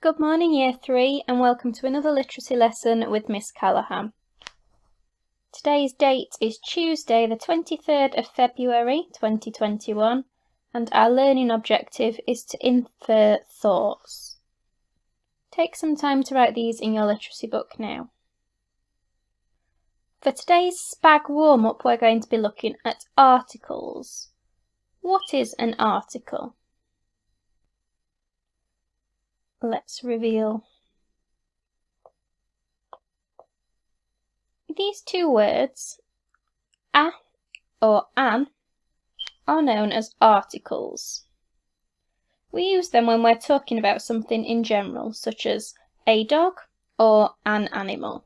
Good morning Year 3 and welcome to another literacy lesson with Miss Callaghan. Today's date is Tuesday the 23rd of February 2021 and our learning objective is to infer thoughts. Take some time to write these in your literacy book now. For today's SPAG warm-up we're going to be looking at articles. What is an article? Let's reveal. These two words, a or an, are known as articles. We use them when we're talking about something in general, such as a dog or an animal.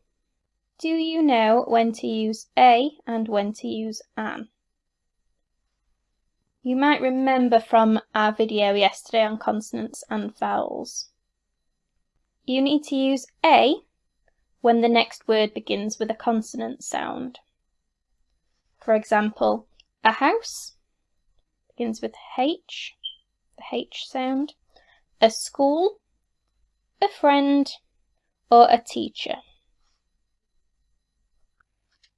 Do you know when to use a and when to use an? You might remember from our video yesterday on consonants and vowels. You need to use a when the next word begins with a consonant sound. For example, a house begins with H, the H sound, a school, a friend, or a teacher.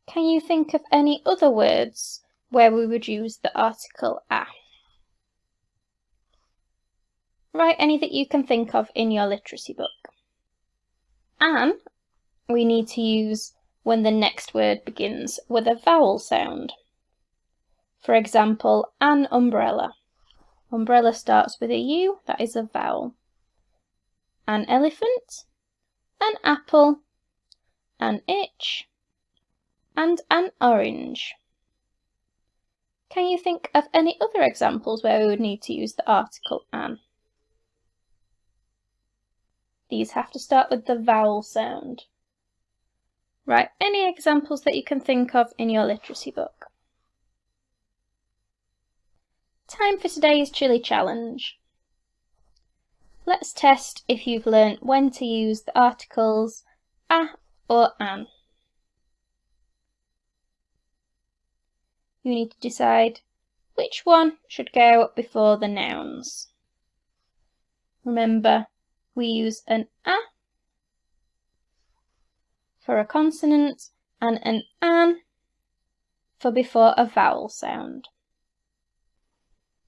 Can you think of any other words where we would use the article a? Write any that you can think of in your literacy book. An we need to use when the next word begins with a vowel sound. For example, an umbrella. Umbrella starts with a U, that is a vowel. An elephant, an apple, an itch, and an orange. Can you think of any other examples where we would need to use the article an? These have to start with the vowel sound. Write any examples that you can think of in your literacy book. Time for today's Chilli Challenge. Let's test if you've learnt when to use the articles a or an. You need to decide which one should go before the nouns. Remember, we use an a for a consonant and an an for before a vowel sound.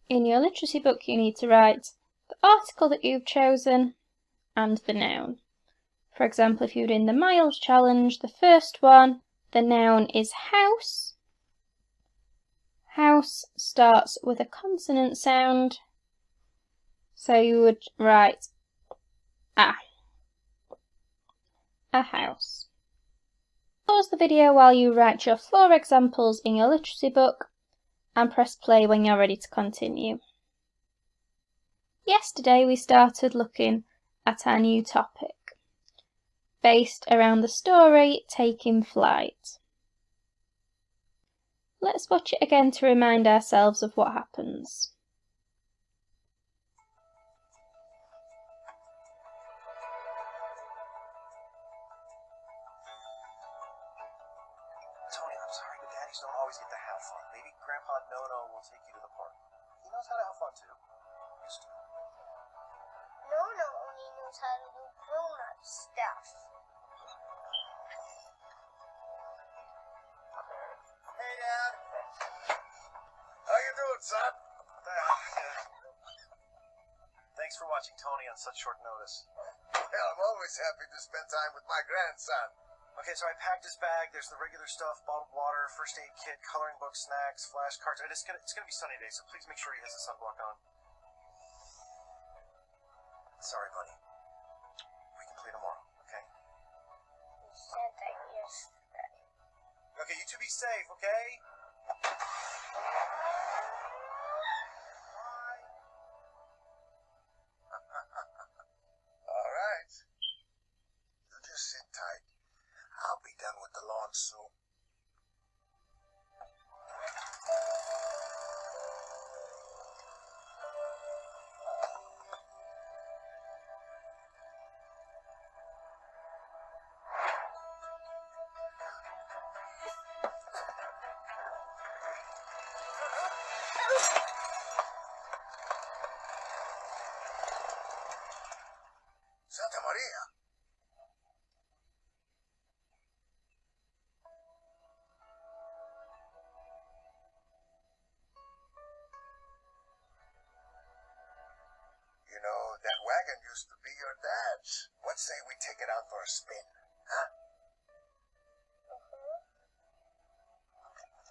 In your literacy book you need to write the article that you've chosen and the noun. For example, if you're doing the miles challenge, the first one, the noun is house. House starts with a consonant sound, so you would write a house. Pause the video while you write your 4 examples in your literacy book and press play when you're ready to continue. Yesterday we started looking at our new topic, based around the story Taking Flight. Let's watch it again to remind ourselves of what happens. Tony, I'm sorry, but daddies don't always get to have fun. Maybe Grandpa No-No will take you to the park. He knows how to have fun too. Used to. No only knows how to do grown-up stuff. Hey, Dad. How you doing, son? Thanks for watching Tony on such short notice. Well, I'm always happy to spend time with my grandson. Okay, so I packed his bag. There's the regular stuff, bottled water, first aid kit, coloring book, snacks, flashcards. It's gonna be sunny day, so please make sure he has a sunblock on. Sorry, buddy. We can play tomorrow, okay? You said that yesterday. Okay, you two be safe, okay? All right. You just sit tight. I'll be done with the lawn soon. Santa Maria. You know, that wagon used to be your dad's. What say we take it out for a spin, huh?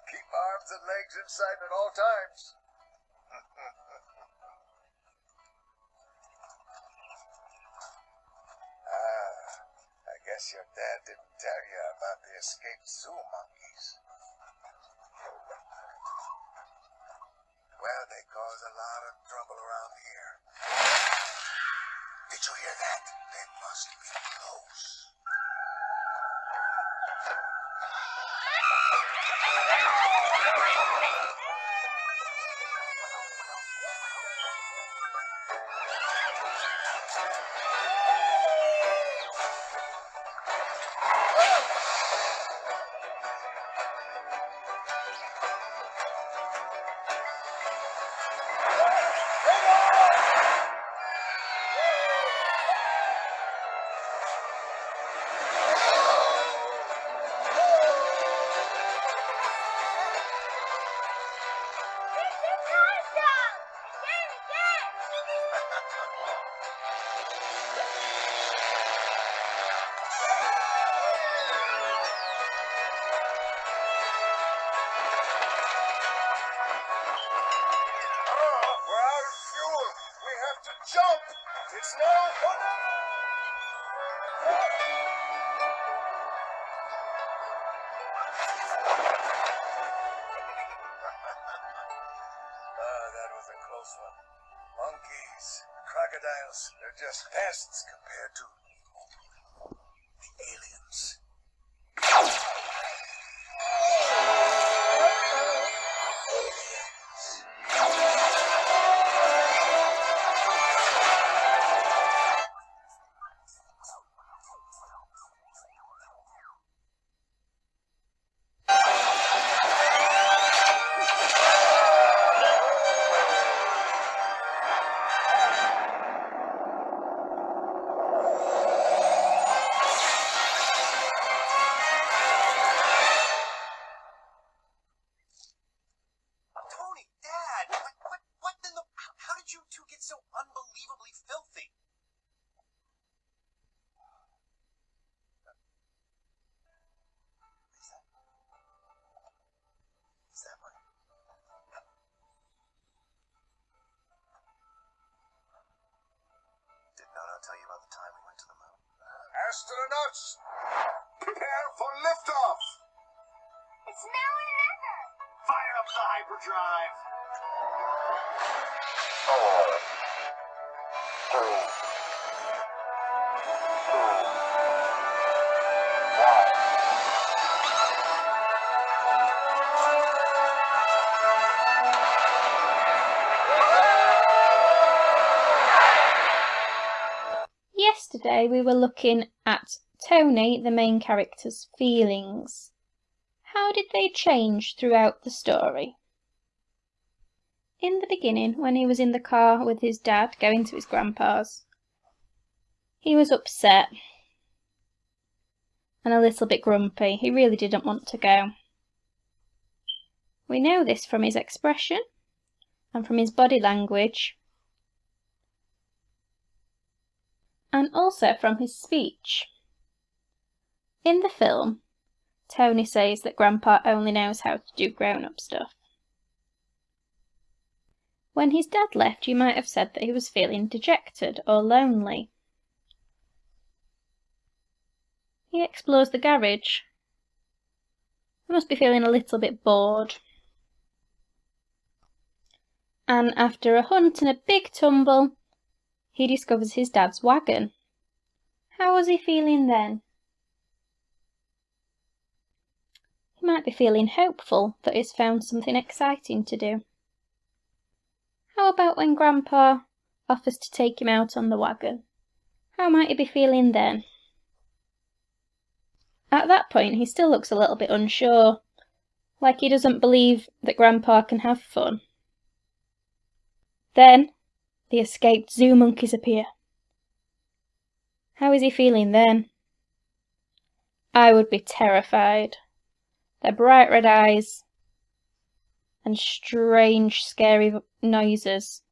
Keep arms and legs inside at all times. I guess your dad didn't tell you about the escaped zoo monkeys. Well, they cause a lot of trouble around here. Did you hear that? They must be close. We're out of fuel. We have to jump. It's now or never. That was a close one. Monkeys, crocodiles, they're just pests compared to the aliens. Tony, Dad, what in the... How did you two get so unbelievably filthy? Is that my... Did Nono tell you about the time we went to the moon? Astronauts, prepare for liftoff. It's now or never. Fire up the hyperdrive! Yesterday we were looking at Tony, the main character's feelings. How did they change throughout the story? In the beginning, when he was in the car with his dad going to his grandpa's, he was upset and a little bit grumpy. He really didn't want to go. We know this from his expression and from his body language, and also from his speech. In the film, Tony says that Grandpa only knows how to do grown-up stuff. When his dad left, you might have said that he was feeling dejected or lonely. He explores the garage. He must be feeling a little bit bored. And after a hunt and a big tumble, he discovers his dad's wagon. How was he feeling then? He might be feeling hopeful that he's found something exciting to do. How about when Grandpa offers to take him out on the wagon? How might he be feeling then? At that point, he still looks a little bit unsure, like he doesn't believe that Grandpa can have fun. Then, the escaped zoo monkeys appear. How is he feeling then? I would be terrified. Their bright red eyes and strange, scary noises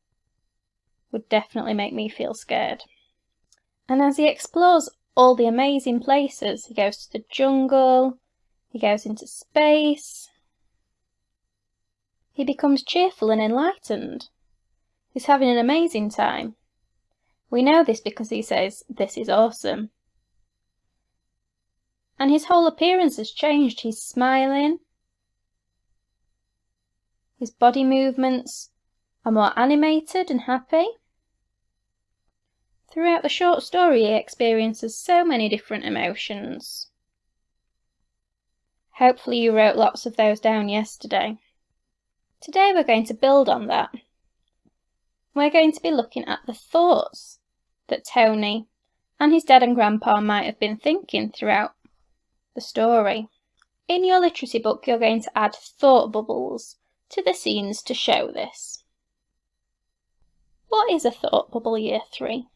would definitely make me feel scared. And as he explores all the amazing places, he goes to the jungle, he goes into space, he becomes cheerful and enlightened. He's having an amazing time. We know this because he says, "This is awesome." And his whole appearance has changed. He's smiling. His body movements are more animated and happy. Throughout the short story, he experiences so many different emotions. Hopefully you wrote lots of those down yesterday. Today we're going to build on that. We're going to be looking at the thoughts that Tony and his dad and grandpa might have been thinking throughout the story. In your literacy book, you're going to add thought bubbles to the scenes to show this. What is a thought bubble, Year 3?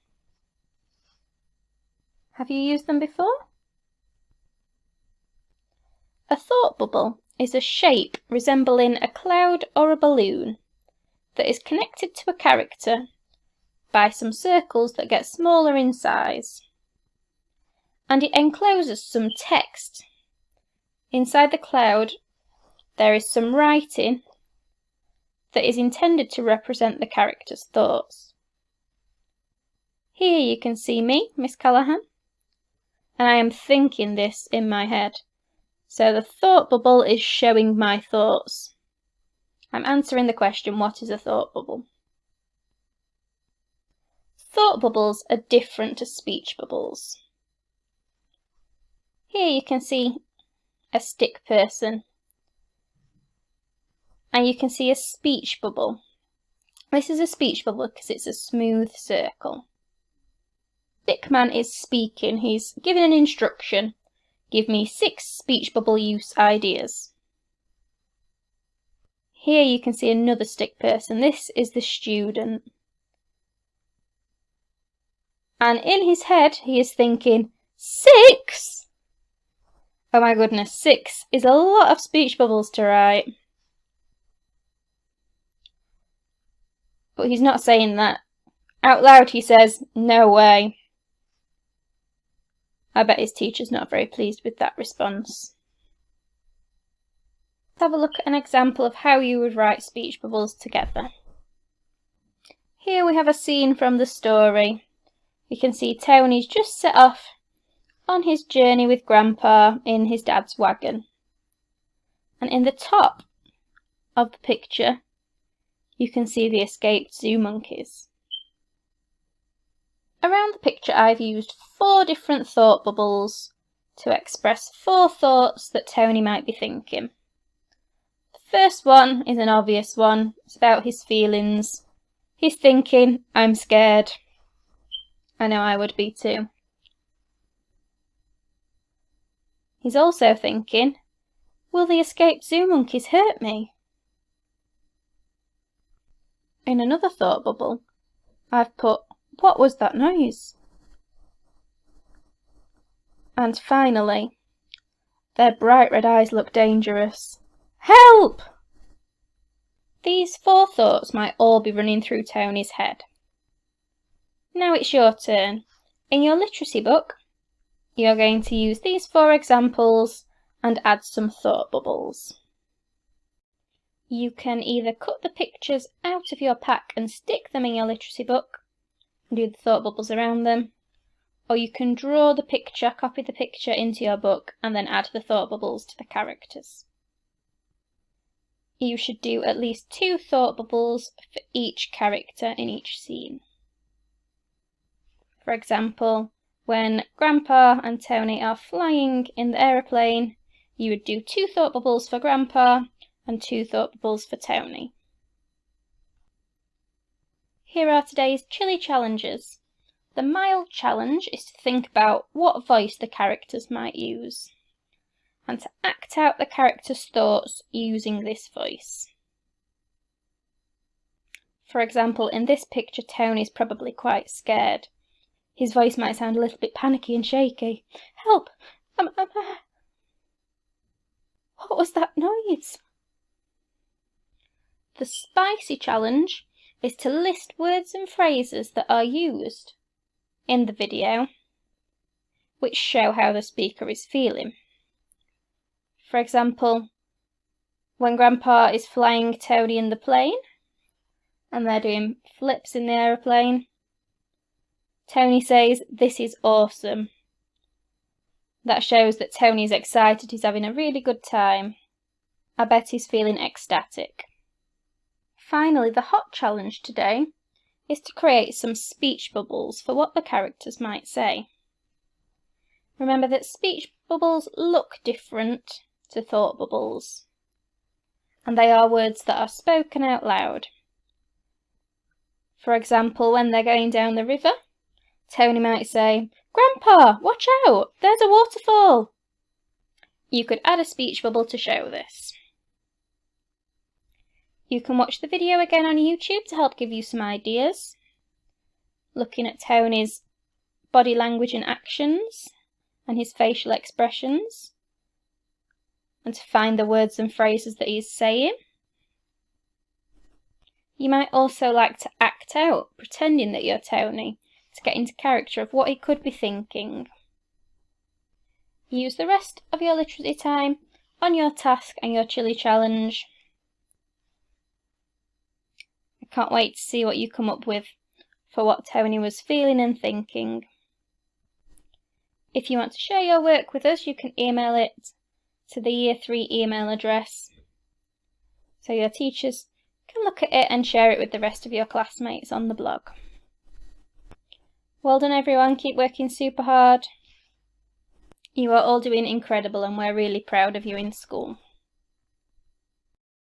Have you used them before? A thought bubble is a shape resembling a cloud or a balloon that is connected to a character by some circles that get smaller in size, and it encloses some text. Inside the cloud there is some writing that is intended to represent the character's thoughts. Here you can see me, Miss Callahan, and I am thinking this in my head. So the thought bubble is showing my thoughts. I'm answering the question, what is a thought bubble? Thought bubbles are different to speech bubbles. Here you can see a stick person, and you can see a speech bubble. This is a speech bubble because it's a smooth circle. Stickman is speaking, he's giving an instruction. Give me 6 speech bubble use ideas. Here you can see another stick person. This is the student. And in his head he is thinking, 6? Oh my goodness, 6 is a lot of speech bubbles to write. But he's not saying that. Out loud he says, "No way." I bet his teacher's not very pleased with that response. Let's have a look at an example of how you would write speech bubbles together. Here we have a scene from the story. You can see Tony's just set off on his journey with Grandpa in his dad's wagon. And in the top of the picture, you can see the escaped zoo monkeys. Around the picture I've used 4 different thought bubbles to express 4 thoughts that Tony might be thinking. The first one is an obvious one. It's about his feelings. He's thinking, "I'm scared." I know I would be too. He's also thinking, "Will the escaped zoo monkeys hurt me?" In another thought bubble, I've put, "What was that noise?" And finally, their bright red eyes look dangerous. Help! These 4 thoughts might all be running through Tony's head. Now it's your turn. In your literacy book, you're going to use these 4 examples and add some thought bubbles. You can either cut the pictures out of your pack and stick them in your literacy book, and do the thought bubbles around them, or you can draw the picture, copy the picture into your book, and then add the thought bubbles to the characters. You should do at least 2 thought bubbles for each character in each scene. For example, when Grandpa and Tony are flying in the aeroplane, you would do 2 thought bubbles for Grandpa and 2 thought bubbles for Tony. Here are today's Chilli Challenges. The mild challenge is to think about what voice the characters might use, and to act out the character's thoughts using this voice. For example, in this picture, Tony's probably quite scared. His voice might sound a little bit panicky and shaky. Help! What was that noise? The spicy challenge is to list words and phrases that are used in the video which show how the speaker is feeling. For example, when Grandpa is flying Tony in the plane and they're doing flips in the aeroplane, Tony says, "This is awesome." That shows that Tony's excited, he's having a really good time. I bet he's feeling ecstatic. Finally, the hot challenge today is to create some speech bubbles for what the characters might say. Remember that speech bubbles look different to thought bubbles, and they are words that are spoken out loud. For example, when they're going down the river, Tony might say, "Grandpa, watch out, there's a waterfall." You could add a speech bubble to show this. You can watch the video again on YouTube to help give you some ideas, looking at Tony's body language and actions and his facial expressions, and to find the words and phrases that he's saying. You might also like to act out, pretending that you're Tony, to get into character of what he could be thinking. Use the rest of your literacy time on your task and your Chilli Challenge. I can't wait to see what you come up with for what Tony was feeling and thinking. If you want to share your work with us, you can email it to the Year 3 email address, so your teachers can look at it and share it with the rest of your classmates on the blog. Well done everyone, keep working super hard. You are all doing incredible and we're really proud of you in school.